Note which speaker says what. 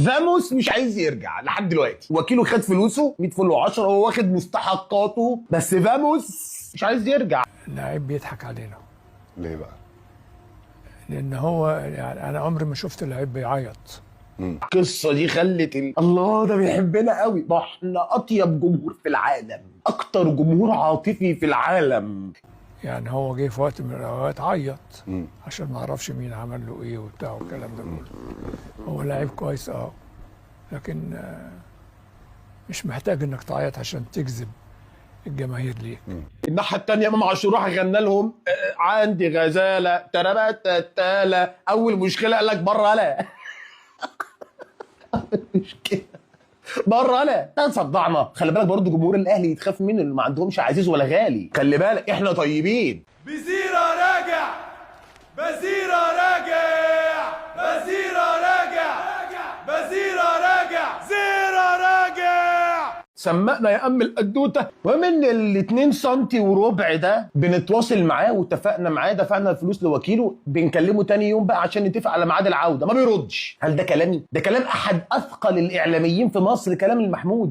Speaker 1: فاموس مش عايز يرجع لحد دلوقتي، وكيله خد فلوسه 100 فل و10، هو واخد مستحقاته، بس فاموس مش عايز يرجع.
Speaker 2: اللعيب بيضحك علينا.
Speaker 3: ليه بقى؟
Speaker 2: لان هو يعني انا عمري ما شفت لعيب بيعيط.
Speaker 1: القصه دي خلت الله ده بيحبنا قوي، ده احنا اطيب جمهور في العالم، اكتر جمهور عاطفي في العالم.
Speaker 2: يعني هو جه في وقت من الاوقات عيط عشان ما اعرفش مين عمل له ايه وبتاع والكلام ده كله. هو لعيب كويس لكن مش محتاج انك تعيط عشان تجذب الجماهير ليك.
Speaker 1: الناحيه الثانيه امام عاشور راح غنى لهم عندي غزاله تربت التاله، اول مشكله قال لك بره لا. مشكله بره لا، ده صدعنا. خلي بالك برضه جمهور الاهلي يتخاف منه اللي ما عندهمش عزيز ولا غالي، خلي بالك احنا طيبين.
Speaker 4: بزيرة راجع، بزيرة راجع، بزيرة راجع، بزيرة راجع، زيرة راجع.
Speaker 1: سمعنا يا ام القدوته. ومن ال2 سم وربع ده بنتواصل معاه واتفقنا معاه، دفعنا الفلوس لوكيله، بنكلمه تاني يوم بقى عشان نتفق على ميعاد العوده، ما بيردش. هل ده كلامي؟ ده كلام احد اثقل الاعلاميين في مصر، كلام المحمود.